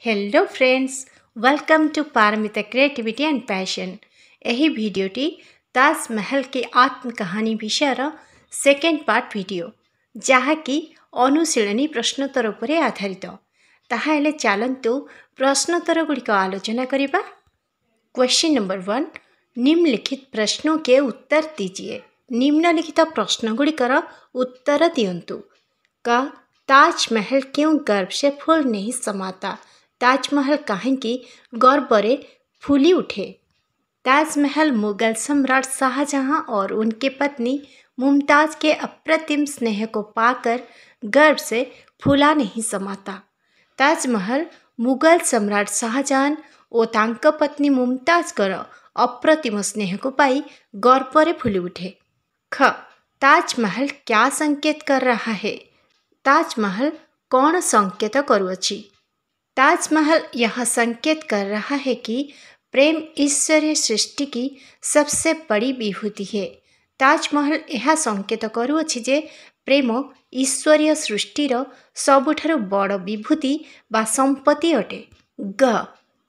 Hello friends, welcome to Paramita creativity and passion. यही भिडियोटी ताजमहल के आत्मकहानी विषयर सेकेंड पार्ट भिडियो जहाँकि अनुशीलनी प्रश्नोत्तर पर आधारित। ताहले चलतु प्रश्नोत्तर गुड़िक आलोचना करवा। क्वेश्चन नंबर 1, निम्नलिखित प्रश्नों के उत्तर दीजिए। निम्नलिखित प्रश्न गुड़िकर उत्तर दियंतु। का ताजमहल क्यों गर्व से फूल नहीं समाता? ताजमहल कहीं गर्व से फूली उठे? ताजमहल मुगल सम्राट शाहजहां और उनके पत्नी मुमताज के अप्रतिम स्नेह को पाकर गर्व से फूला नहीं समाता। ताजमहल मुगल सम्राट शाहजहां और तांका पत्नी मुमताज कर अप्रतिम स्नेह को पाई गर्व से फूली उठे। ख, ताजमहल क्या संकेत कर रहा है? ताजमहल कौन संकेत करुअछि? ताजमहल यह संकेत कर रहा है कि प्रेम ईश्वरीय सृष्टि की सबसे बड़ी विभूति है। ताजमहल यह संकेत करुअछि जे प्रेम ईश्वरीय सृष्टिर सबुठारु बड़ विभूति बा संपत्ति अटे। ग,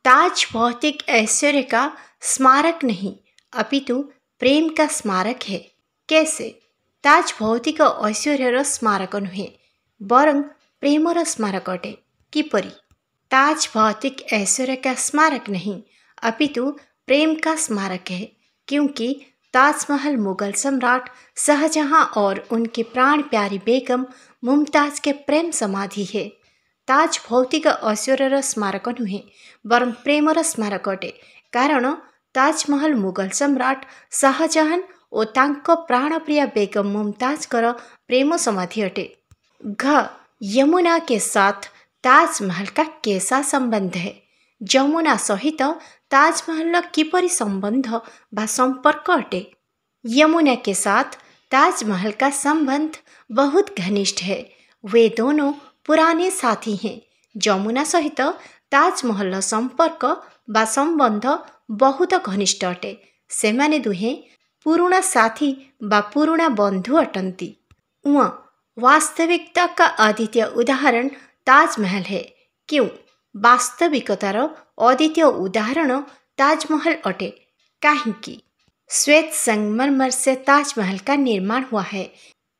ताज भौतिक ऐश्वर्य का स्मारक नहीं अपितु प्रेम का स्मारक है। कैसे? ताज भौतिक ऐश्वर्यर स्मारक नुहे बरं प्रेमर स्मारक अटे। किपरि? ताज भौतिक ऐश्वर्य का स्मारक नहीं अपितु प्रेम का स्मारक है, क्योंकि ताजमहल मुगल सम्राट शाहजहां और उनकी प्राण प्यारी बेगम मुमताज के प्रेम समाधि है। ताज भौतिक ऐश्वर्यर स्मारक नुहे बरं प्रेमर स्मारक अटे, कारण ताजमहल मुगल सम्राट शाहजहां और तांको प्राणप्रिय बेगम मुमताज कर प्रेम समाधि अटे। घ, यमुना के साथ ताजमहल का कैसा संबंध है? यमुना सहित ताजमहल किपरि संबंध बा संपर्क अटे? यमुना के साथ ताजमहल का संबंध बहुत घनिष्ठ है। वे दोनों पुराने साथी हैं। यमुना सहित ताजमहल संपर्क बा संबंध बहुत घनिष्ठ अटे। सेमाने दुहे पुराना साथी बा पुराना बंधु अटंती। उ, वास्तविकता का अद्वितीय उदाहरण ताजमहल है। क्यों? वास्तविकतार अद्वितीय उदाहरण ताजमहल अटे। काहेकि? श्वेत संगमरमर से ताजमहल का निर्माण हुआ है।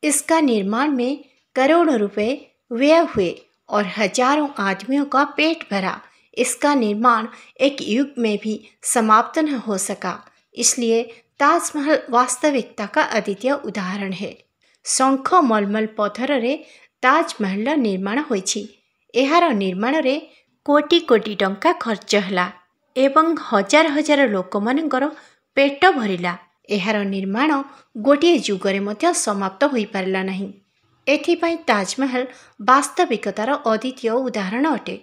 इसका निर्माण में करोड़ों रुपए व्यय हुए और हजारों आदमियों का पेट भरा। इसका निर्माण एक युग में भी समाप्त न हो सका, इसलिए ताजमहल वास्तविकता का अद्वितीय उदाहरण है। शंख मलमल पत्थर रे ताजमहल निर्माण होइछि। एहार निर्माण रे कोटी कोटी टंका खर्च हला एवं हजार हजार लोक मानकर पेट भरिला। एहार निर्माण गोटे जुगरे मध्य समाप्त होई पारला नहीं। एथिपाई ताजमहल वास्तविकतार अद्वितीय उदाहरण अटे।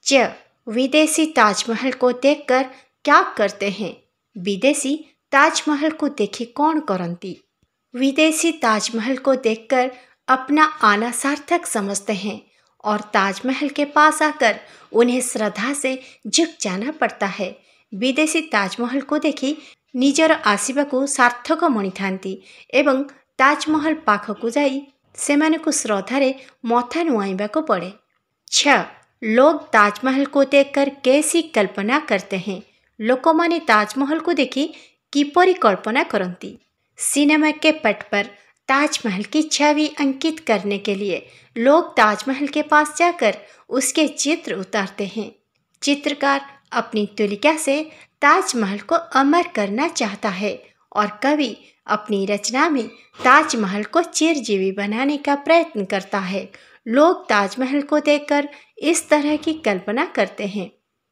च, विदेशी ताजमहल को देखकर क्या करते हैं? विदेशी ताजमहल को देखी कौन करती? विदेशी ताजमहल को देखकर अपना आना सार्थक समझते हैं और ताजमहल के पास आकर उन्हें श्रद्धा से झुक जाना पड़ता है। विदेशी ताजमहल को देखी निजर आसिबा को सार्थक मणि थांती एवं ताजमहल पाखकु जाई सेमाने को श्रद्धारे मथा नुआइबा को पड़े। छ, लोग ताजमहल को देखकर कैसी कल्पना करते हैं? लोकमाने ताजमहल को देखी किपरि कल्पना करती? सिनेमा के पट पर ताजमहल की छवि अंकित करने के लिए लोग ताजमहल के पास जाकर उसके चित्र उतारते हैं। चित्रकार अपनी तुलिका से ताजमहल को अमर करना चाहता है और कवि अपनी रचना में ताजमहल को चिरजीवी बनाने का प्रयत्न करता है। लोग ताजमहल को देखकर इस तरह की कल्पना करते हैं।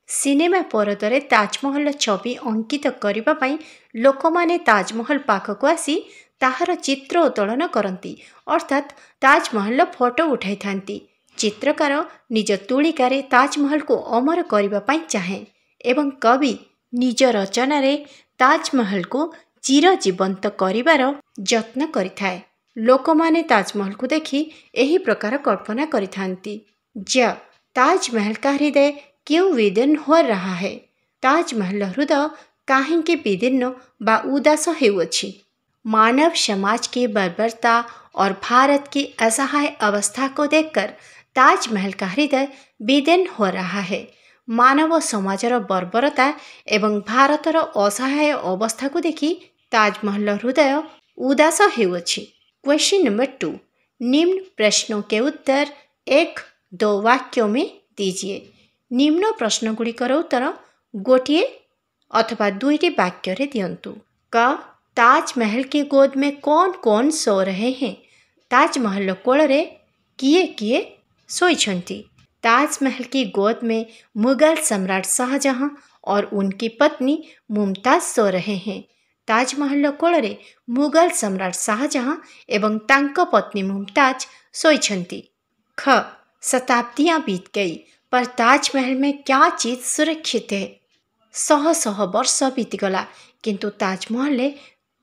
सिनेमा परदरे ताजमहल छवि अंकित करबा पई लोकमाने ताजमहल पाखकु आसी ताहार चित्र उत्तोलन करती, अर्थात ताजमहल फोटो उठाई थांती। चित्रकार निज तुलिकारे ताजमहल को अमर करबा पई चाहे एवं कवि निज रचना रे ताजमहल को चिरजीवंत करिवार यत्न करिथाए। लोकमाने ताजमहल को देखी एही प्रकार कल्पना करिथांती। ज, ताजमहल का हृदय क्यों विदीर्ण हो रहा है? ताजमहल हृदय काहेकि विदीर्ण बा उदास हेउअछि? मानव समाज की बर्बरता और भारत की असहाय अवस्था को देखकर ताजमहल का हृदय विदीर्ण हो रहा है। मानव समाजर बर्बरता एवं भारतर असहाय अवस्था को देखि ताजमहल हृदय उदास हेउअछि। क्वेश्चन नंबर 2, निम्न प्रश्नों के उत्तर 1-2 वाक्यों में दीजिए। निम्न प्रश्न गुड़िकर उत्तर गोटिए अथवा 2टी वाक्य रे दियंतु। क, ताजमहल की गोद में कौन कौन सो रहे हैं? ताजमहल कोल रे किए किए सोईछंती? ताजमहल की गोद में मुगल सम्राट शाहजहां और उनकी पत्नी मुमताज सो रहे हैं। ताजमहल कोल रे मुगल सम्राट शाहजहां एवं तांको पत्नी मुमताज सोईछंती। ख, शताब्दियां बीत गई पर ताजमहल में क्या चीज सुरक्षित है? शह शह वर्ष बीतीगला किंतु ताजमहल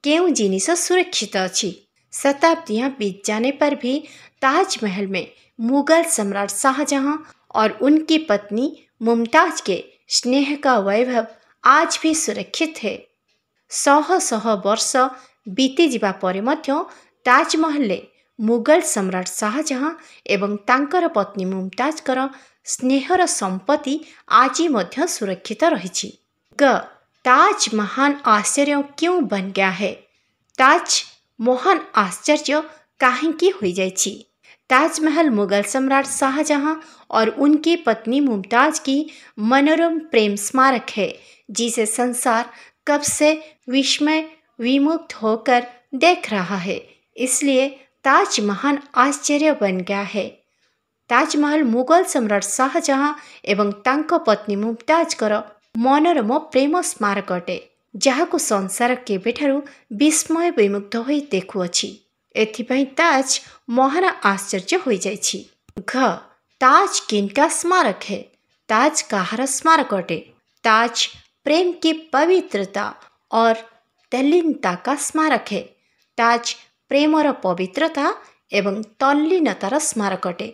केउं जिनिस सुरक्षित अछि? शताब्दियां बीत जाने पर भी ताजमहल में मुगल सम्राट शाहजहां और उनकी पत्नी मुमताज के स्नेह का वैभव आज भी सुरक्षित है। शह शह वर्ष बीती जिबा परे मध्य ताजमहल मुगल सम्राट शाहजहां एवं तांकर पत्नी मुमताजकर स्नेहर संपत्ति आज मध्य सुरक्षित रही। ग, ताज महान आश्चर्य क्यों बन गया है? ताज महान आश्चर्य काहेकि हो जाइछि? ताजमहल मुगल सम्राट शाहजहां और उनकी पत्नी मुमताज की मनोरम प्रेम स्मारक है जिसे संसार कब से विस्मय विमुक्त होकर देख रहा है, इसलिए ताज महान आश्चर्य बन गया है। ताजमहल मुगल सम्राट शाहजहां एवं तांको पत्नी मुमताजकर मनोरम प्रेम स्मारक अटे जहाको संसार केबेठारु विस्मय विमुग्ध होई देखुअछि। एथिपाई ताज महान आश्चर्य हो जाइछि। घ, ताज किनका स्मारक है? ताज काहार स्मारक अटे? ताज प्रेम की पवित्रता और तल्लीनता का स्मारक है। ताज प्रेमर पवित्रता एवं तल्लीनतार स्मारक अटे।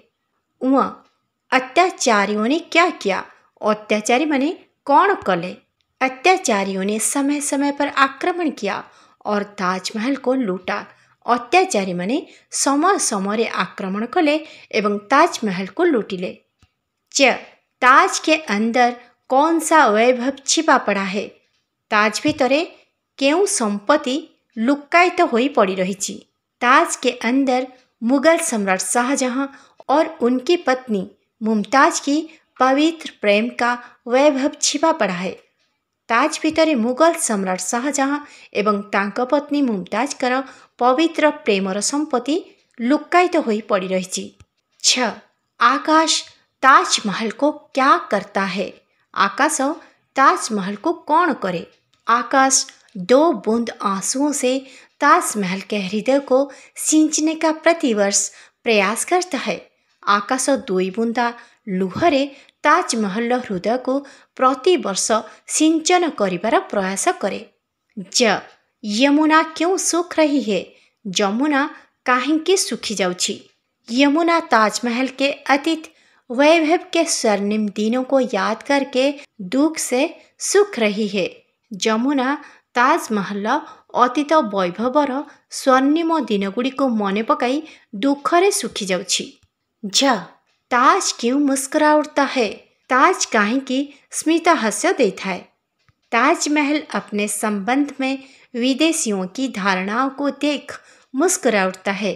उहाँ अत्याचारियों ने क्या किया? अत्याचारी माने कौन कले? अत्याचारियों ने समय समय पर आक्रमण किया और ताजमहल को लूटा। अत्याचारी माने समय समय आक्रमण कले एवं ताजमहल को लूटिले। च, ताज के अंदर कौन सा वैभव छिपा पड़ा है? ताज भितरे केउं संपत्ति लुक्कायित होई पड़ी रही? ताज के अंदर मुगल सम्राट शाहजहां और उनकी पत्नी मुमताज की पवित्र प्रेम का वैभव छिपा पड़ा है। ताज भितरे मुगल सम्राट शाहजहां एवं तांको पत्नी मुमताज कर पवित्र प्रेमर संपत्ति लुक्कायित होई पड़ी रही। छ, आकाश ताजमहल को क्या करता है? आकाश ताजमहल को कौन करे? आकाश 2 बूंद आंसुओं से ताजमहल के हृदय को सींचने का प्रतिवर्ष प्रयास करता है। आकाश 2 बूंदा लुहरे ताजमहल हृदय को प्रतिवर्ष सिंचन करिबार प्रयास करे। ज, यमुना क्यों सूख रही है? जमुना काहेकि सूखी जाउछि? यमुना ताजमहल के अतीत वैभव के स्वर्णिम दिनों को याद करके दुख से सूख रही है। जमुना ताजमहल अतीत वैभवर स्वर्णिम दिन गुड़ी को मन पकाई दुखरे सुखी जाउछि। झ, ताज क्यों मुस्कुरा उठता है? ताज काहेकि स्मित हास्य देता है। ताजमहल अपने संबंध में विदेशियों की धारणाओं को देख मुस्कुरा उठता है।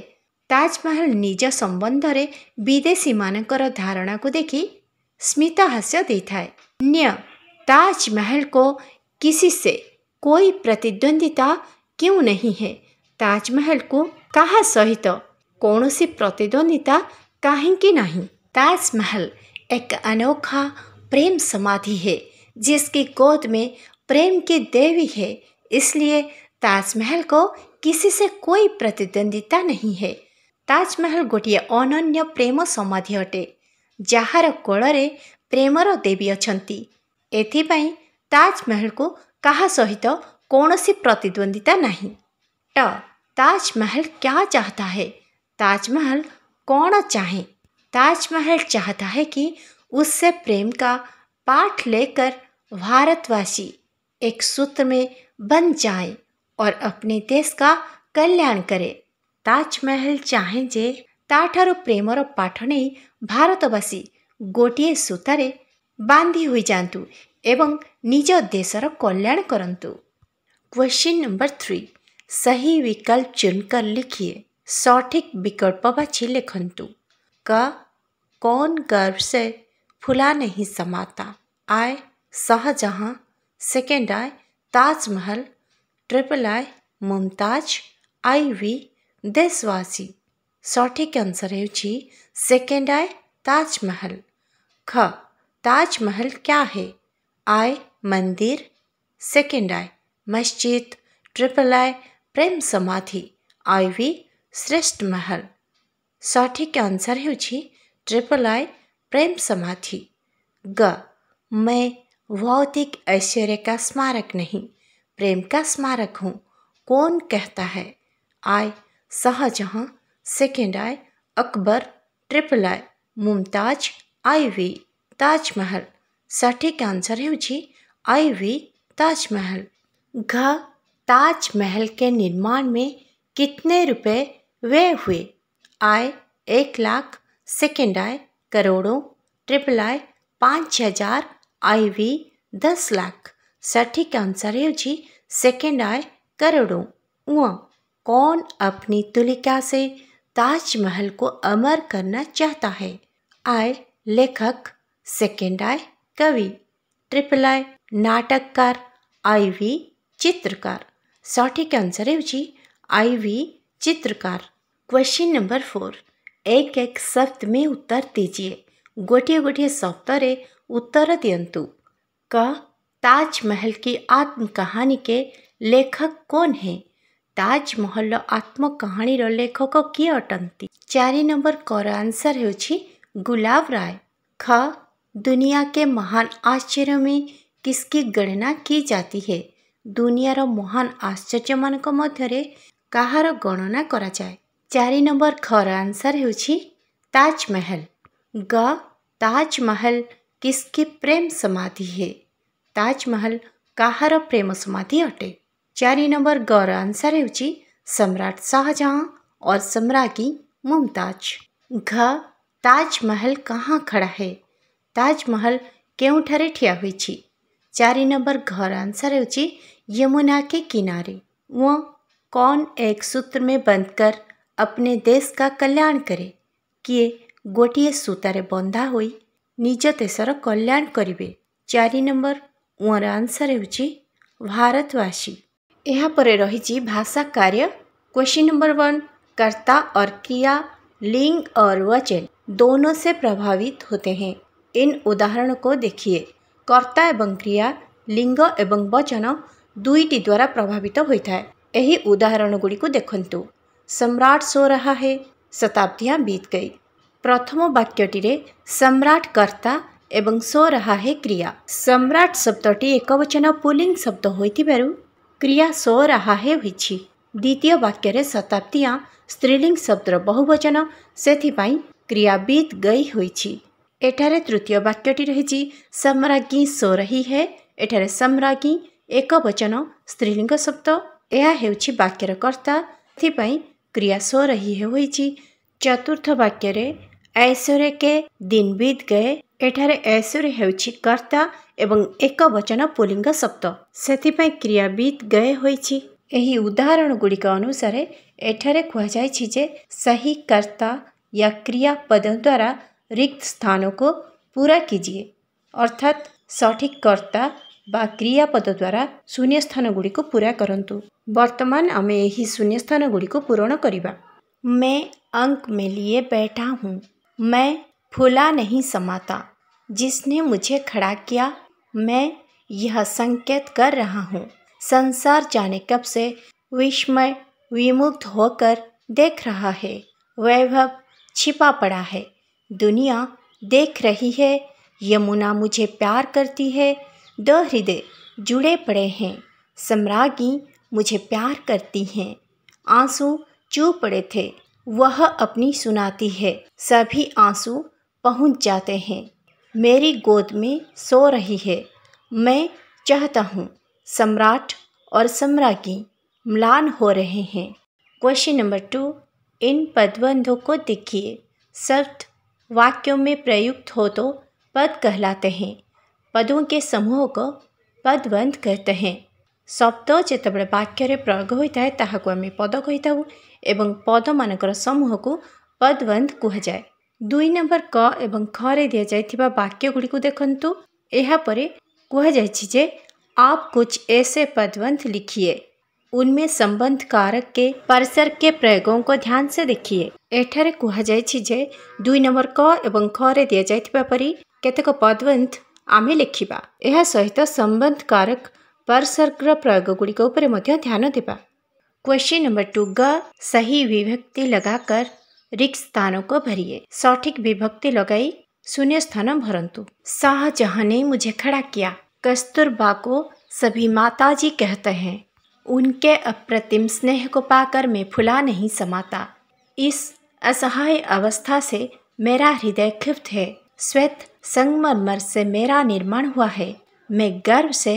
ताजमहल निज संबंध रे विदेशी मानकर धारणा को देखी स्मित हास्य देता है। न्य, ताजमहल को किसी से कोई प्रतिद्वंदिता क्यों नहीं है? ताजमहल को काहा सहित कौनसी प्रतिद्वंदिता काहेकि नहीं? ताजमहल एक अनोखा प्रेम समाधि है जिसकी गोद में प्रेम की देवी है, इसलिए ताजमहल को किसी से कोई प्रतिद्वंदिता नहीं है। ताजमहल गोटे अनन्य प्रेम समाधि अटे जार कोଳରେ प्रेमर देवी अछंती। एथिपाई ताजमहल को काहा सहित कौनसी प्रतिद्वंदिता नहीं। ट, ताजमहल क्या चाहता है? ताजमहल कौन चाहे? ताजमहल चाहता है कि उससे प्रेम का पाठ लेकर भारतवासी एक सूत्र में बन जाए और अपने देश का कल्याण करे। ताजमहल चाहे जे ताठारो प्रेमर पाठ नहीं भारतवासी गोटे सूतारे बांधी हुई जातु एवं निज देशर कल्याण करंतु। क्वेश्चन नंबर 3, सही विकल्प चुनकर लिखिए। सठिक विकल्प बाछी लिखंतु। क, कौन गर्व से फुला नहीं समाता। I, Shahjahan. Second I, Taj Mahal. Triple I, Mumtaz. IV, देशवासी। सठिक आंसर हेउछि सेकेंड आय, ताजमहल। ख, ताजमहल क्या है। आय, मंदिर। सेकेंड आय, मस्जिद। ट्रिपल आय, प्रेम समाधि। IV, श्रेष्ठ महल। सठिक आंसर हेउछि ट्रिपल आय, प्रेम समाधि। ग, मैं भौतिक ऐश्वर्य का स्मारक नहीं, प्रेम का स्मारक हूँ। कौन कहता है। I, Shahjahan. Second I, Akbar. Triple I, Mumtaz. IV, Taj Mahal. सठिक आंसर हेउछि IV, ताजमहल। घ, ताजमहल के निर्माण में कितने रुपए व्यय हुए। आय, 1 लाख। सेकेंड आय, करोड़ों। Triple I, 5,000। IV, 10 लाख। सठिक आंसर हेउछि सेकेंड आय, करोड़ों। उ, कौन अपनी तुलिका से ताजमहल को अमर करना चाहता है। आय, लेखक। सेकेंड आय, कवि। ट्रिपल आय, नाटककार। IV, चित्रकार। सठिक आंसर हेउछि IV, चित्रकार। क्वेश्चन नंबर 4, एक एक शब्द में उत्तर दीजिए। गोटिए गोटिए शब्द रे उत्तर दियंतु। क, ताजमहल की आत्मकहानी के लेखक कौन है। ताजमहल आत्मकहानी लेखक किए अटंती। 4 नंबर कर आंसर हेउछि गुलाब राय। ख, दुनिया के महान आश्चर्य में किसकी गणना की जाती है। दुनियार महान आश्चर्य मानक मध्यरे काहार गणना करा जाए। 4 नंबर खर आंसर हेउछि ताजमहल। ग, ताजमहल किसकी प्रेम समाधि है। ताजमहल काहार प्रेम समाधि अटे। 4 नंबर गर आंसर हेउछि सम्राट शाहजहां और सम्राज्ञी मुमताज। घ, ताजमहल कहाँ खड़ा है। ताजमहल केउठारे ठिया होइछि। 4 नंबर घर आंसर हेउछि यमुना के किनारे। वो, कौन एक सूत्र में बंधकर अपने देश का कल्याण करे। किए गोटिए सूतारे बंधा होई निज देशर कल्याण करिवे। 4 नंबर उर आंसर हेउछि भारतवासी। यहाँ पर रही भाषा कार्य। क्वेश्चन नंबर 1, कर्ता और क्रिया लिंग और वचन दोनों से प्रभावित होते हैं। इन उदाहरणों को देखिए। कर्ता एवं क्रिया लिंग एवं वचन दुईटी द्वारा प्रभावित होता है। यही उदाहरण गुड़ी को देखंतु। सम्राट सो रहा है, शताब्दियां बीत गई। प्रथम वाक्यटी रे सम्राट कर्ता एवं सो रहा है क्रिया। सम्राट शब्दटी एकवचन पुल्लिंग शब्द होइथिबारु क्रिया सो रहा है होइछि। द्वितीय वाक्य रे शताब्दियां स्त्रीलिंग शब्दर बहुवचन, सेथिपाई क्रिया बीत गई होइछि। एठारे तृतीय वाक्यटी रहिछि सम्राज्ञी सो रही है। एठारे सम्राज्ञी एकवचन स्त्रीलिंग शब्द। यह हेउछि वाक्यर कर्ता, सेथिपाई क्रिया सो रही है होइछि। चतुर्थ वाक्य रे ऐश्वर्य के दिन बीत गए। एठारे ऐश्वर्य हेउछि कर्ता एवं एकवचन पुल्लिंग शब्द, सेथिपाई क्रिया बीत गए होइछि। एही उदाहरण गुड़िक अनुसार एठारे कहा जायछि जे सही कर्ता या क्रिया पद द्वारा रिक्त स्थानों को पूरा कीजिए। अर्थात सठिक कर्ता बा क्रिया पद द्वारा शून्य स्थान गुड़ी को पूरा करंतु। वर्तमान आमे यही शून्य स्थान गुड़ी को पूरण करिबा। मैं अंक में लिए बैठा हूँ, मैं फूला नहीं समाता। जिसने मुझे खड़ा किया, मैं यह संकेत कर रहा हूँ। संसार जाने कब से विस्मय विमुक्त होकर देख रहा है। वैभव छिपा पड़ा है, दुनिया देख रही है। यमुना मुझे प्यार करती है, दो हृदय जुड़े पड़े हैं। सम्राज्ञी मुझे प्यार करती हैं, आंसू चूप पड़े थे, वह अपनी सुनाती है। सभी आंसू पहुंच जाते हैं। मेरी गोद में सो रही है, मैं चाहता हूँ। सम्राट और सम्राज्ञी म्लान हो रहे हैं। क्वेश्चन नंबर 2, इन पदबंधों को देखिए। शब्द वाक्यों में प्रयुक्त हो तो पद कहलाते हैं। पदों के समूह को पदबंध कहते हैं। शब्द जेतेबेले वाक्य प्रयोग होता है ताहाकु आमे पद कहिताउ एवं पद मानकर समूह को पदबंध कुहाଯାଏ। 2 नंबर क एवं ख रे दिया जाइथिबा वाक्य गुडी को देखंतु। एहा परे कुहाଯାଇଛି जे आप कुछ ऐसे पदबंध लिखिए, उनमें संबंध कारक के परसर्ग के प्रयोगों को ध्यान से देखिए। एठारे कुहाଯାଇଛି जे 2 नंबर क एवं ख रे दिया जाइथिबा परि केतेक पदबंध आमे लिखिबा। एहा सहित संबंध कारक परसर्ग प्रयोग गुडी को ऊपर मध्य ध्यान देबा। क्वेश्चन नंबर 2 ग सही विभक्ति लगाकर रिक्त स्थानों को भरिए। सठिक विभक्ति लगाई शून्य स्थान भरंतु। शाहजहां ने मुझे खड़ा किया। कस्तूरबा को सभी माताजी कहते हैं। उनके अप्रतिम स्नेह को पाकर मैं फुला नहीं समाता। इस असहाय अवस्था से मेरा हृदय क्षिप्त है। श्वेत संगमरमर से मेरा निर्माण हुआ है। मैं गर्व से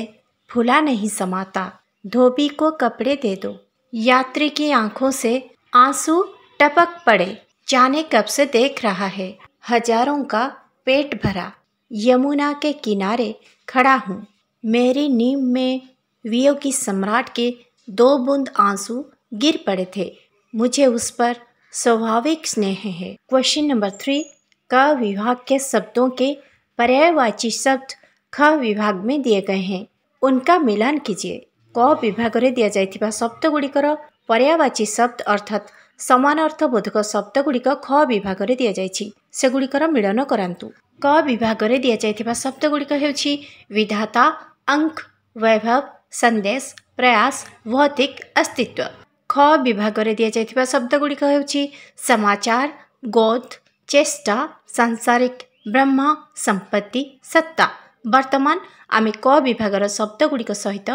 फुला नहीं समाता। धोबी को कपड़े दे दो। यात्री की आंखों से आंसू टपक पड़े। जाने कब से देख रहा है। हजारों का पेट भरा। यमुना के किनारे खड़ा हूँ। मेरी नींद में वियोगी सम्राट के 2 बूंद आंसू गिर पड़े थे। मुझे उस पर स्वाभाविक स्नेह है। क्वेश्चन नंबर 3 क विभाग के शब्दों के पर्यायवाची शब्द ख विभाग में दिए गए हैं, उनका मिलान कीजिए। क विभाग रे दिया जाइथिबा शब्द गुड़िकर पर्यायवाची शब्द अर्थात समान अर्थबोधक शब्द गुड़िक ख विभाग रे दिया जाइछि, सेगुड़िकर मिलन करांतु। क विभाग रे दिया जाइथिबा शब्द गुड़िक हेउछि विधाता, अंक, वैभव, संदेश, प्रयास, भौतिक, अस्तित्व। ख विभाग रे दिया जाइथिबा शब्द गुड़िक हेउछि समाचार, गोद, चेष्टा, सांसारिक, ब्रह्म, संपत्ति, सत्ता। वर्तमान आमे क विभागर शब्द गुड़िक सहित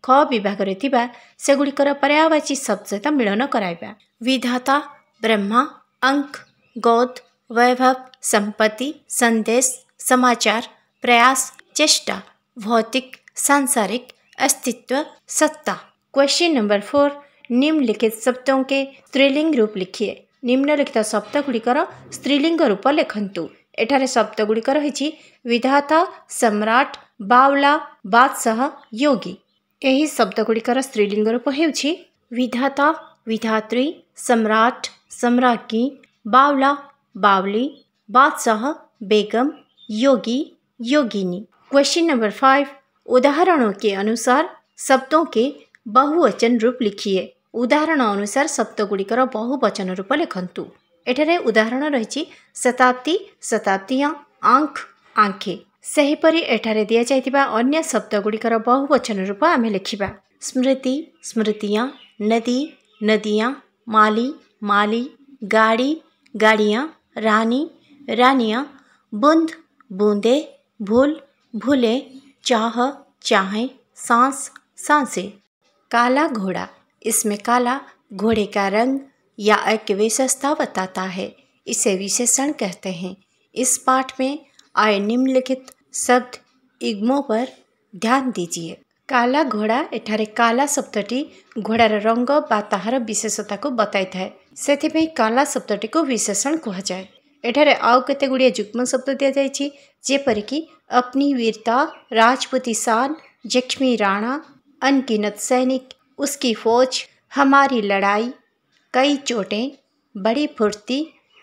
ख विभाग रे थिबा सेगुड़िकर पर्यायवाची शब्द सहित मिलन कराइबा। विधाता, ब्रह्मा, अंक, गोद, वैभव, संपत्ति, संदेश, समाचार, प्रयास, चेष्टा, भौतिक, सांसारिक, अस्तित्व, सत्ता। क्वेश्चन नंबर 4 निम्नलिखित शब्दों के स्त्रीलिंग रूप लिखिए। निम्नलिखित शब्द गुड़िकर स्त्रीलिंग रूप लिखंतु। एठारे शब्द गुड़िकर रहिछि विधाता, सम्राट, बावला, बादशाह, योगी। एही शब्द गुड़िकर स्त्रीलिंग रूप हेउछि विधाता, विधात्री, सम्राट, सम्राज्ञी, बावला, बावली, बादशाह, बेगम, योगी, योगिनी। क्वेश्चन नंबर 5 उदाहरणों के अनुसार शब्दों के बहुवचन रूप लिखिए। उदाहरण अनुसार शब्द गुड़िकर बहुवचन रूप लिखंतु। एठारे उदाहरण रहिछि शताब्दी, शताब्दियां, आंख, आंखे। सेहिपरि एठारे दिया जाइथिबा अन्य शब्द गुड़िकर बहुवचन रूप आमे लिखिबा। स्मृति, स्मृतियां, नदी, नदियां, माली, माली, गाड़ी, गाड़ियां, रानी, रानियां, बूंद, बूंदे, भूल, भूले, चाह, चाहें, सांस, सांसें। काला घोड़ा, इसमें काला घोड़े का रंग या एक विशेषता बताता है, इसे विशेषण कहते हैं। इस पाठ में आए निम्नलिखित शब्द इग्मों पर ध्यान दीजिए। काला घोड़ा एठारे काला शब्दटी घोड़ार रंग बा ताहार विशेषता को बताई थाए, सेथिपई काला शब्दटी को विशेषण कुहाଯାଏ। एठारे आउ केते गुड़िए जुग्म शब्द दिया जाइछि, जेपरिक अपनी वीरता, राजपूती शान, जख्मी राणा, अनगिनत सैनिक, उसकी फौज, हमारी लड़ाई, कई चोटें, बड़ी फुर्ती,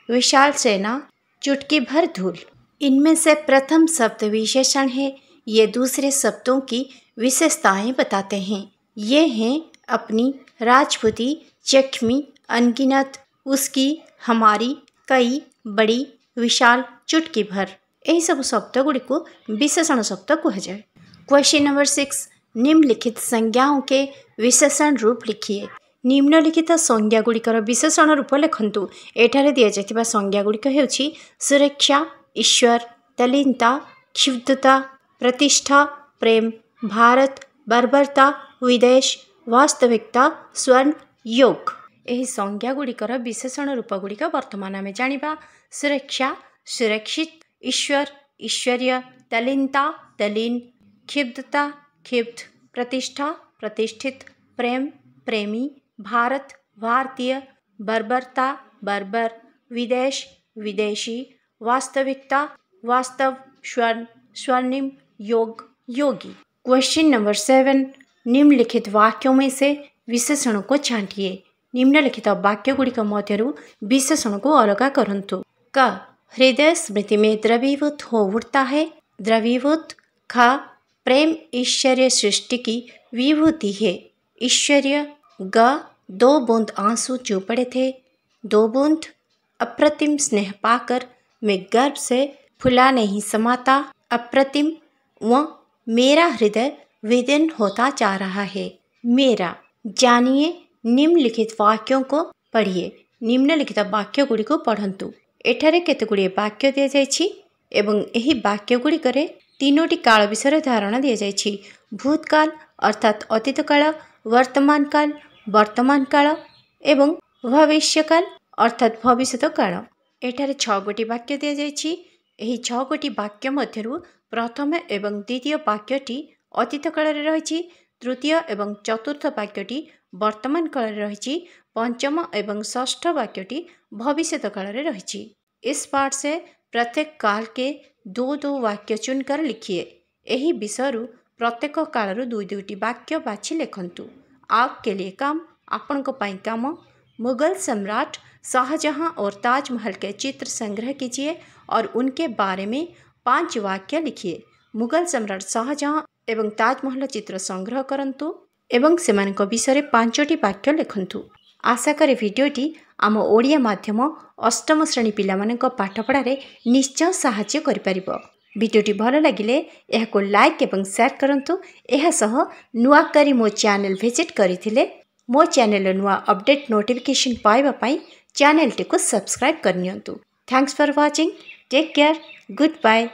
विशाल सेना, चुटकी भर धूल। इनमें से प्रथम शब्द विशेषण है, ये दूसरे शब्दों की विशेषताएं बताते हैं। ये हैं अपनी, राजपूती, जख्मी, अनगिनत, उसकी, हमारी, कई, बड़ी, विशाल, चुटकी भर। यही सब शब्द गुड़ी को विशेषण शब्द कुहाଯାଏ। क्वेश्चन नंबर 6 निम्नलिखित संज्ञाओं के विशेषण रूप लिखिए। निम्नलिखित संज्ञा गुड़िकर विशेषण रूप लिखंतु। एठारे दिया जाइथिबा संज्ञा गुड़िक हेउछि सुरक्षा, ईश्वर, तल्लीनता, क्षुब्धता, प्रतिष्ठा, प्रेम, भारत, बर्बरता, विदेश, वास्तविकता, स्वर्ण, योग। एही संज्ञा गुड़िकर विशेषण रूप गुड़िक वर्तमान आमे जानिबा। सुरक्षा, सुरक्षित, ईश्वर, ईश्वरीय, तल्लीनता, तल्लीन, क्षुब्धता, क्षुब्ध, प्रतिष्ठा, प्रतिष्ठित, प्रेम, प्रेमी, भारत, भारतीय, बर्बरता, बर्बर, विदेश, विदेशी, वास्तविकता, वास्तव, स्वर्ण, स्वर्णिम, योग, योगी। क्वेश्चन नंबर 7, निम्नलिखित वाक्यों में से विशेषणों को छांटिए। निम्नलिखित वाक्य गुड़िक मध्यरु विशेषण को अलग करंतु। क, हृदय स्मृति में द्रवीभूत हो उठता है। द्रवीभूत। ख, प्रेम ईश्वरीय सृष्टि की विभूति है। ईश्वरीय। ग, 2 बूंद आंसू चू पड़े थे। 2 बूंद। अप्रतिम स्नेह पाकर मैं गर्व से फुला नहीं समाता। अप्रतिम। व, मेरा हृदय विदीर्ण होता जा रहा है। मेरा। जानिए निम्नलिखित वाक्यों को पढ़िए। निम्नलिखित वाक्य गुड़िक पढ़ंतु। एठारे केतेगुड़िए वाक्य दिया जायछि एवं एही वाक्य गुड़िकरे 3टी काल विषय धारणा दिया जायछि। भूतकाल अर्थात अतीत काल, वर्तमान काल, वर्तमान काल एवं भविष्यकाल अर्थात भविष्यत काल। एठारे 6 गोटी वाक्य दिया जायछि। एही 6 गोटी वाक्य मध्यरु प्रथम एवं द्वितीय वाक्यटी अतीत काल रे रहिछि। तृतीय एवं चतुर्थ वाक्यटी वर्तमान काल रे रहिछि। पंचम एवं षष्ठ वाक्यटी भविष्यत काल रे रहिछि। इस पाठ से प्रत्येक काल के 2-2 वाक्य चुनकर लिखिए। एही विषयरु प्रत्येक कालरु 2-2टी वाक्य बाछि लिखंतु। आपके लिए काम, आपनको पाई काम। मुगल सम्राट शाहजहां और ताजमहल के चित्र संग्रह कीजिए और उनके बारे में 5 वाक्य लिखिए। मुगल सम्राट शाहजहां एवं ताजमहल चित्र संग्रह करंतु एवं सेमानक विषय 5टी वाक्य लिखंतु। आशा करे भिडियोटी आम ओडिया माध्यम अष्टम श्रेणी पिलामानक पाठपढ़ारे निश्चय सहाय्य करिपारिबो। भिडियोटी भल लगिले एहाको लाइक एवं शेयर करंतु। एहा सह नुआ करी मो चैनल विजिट करिथिले मो चैनल नुआ अपडेट नोटिफिकेशन पाइबा पई चैनल टी को सब्सक्राइब करनियंतु। Thanks for watching. Take care. Good bye.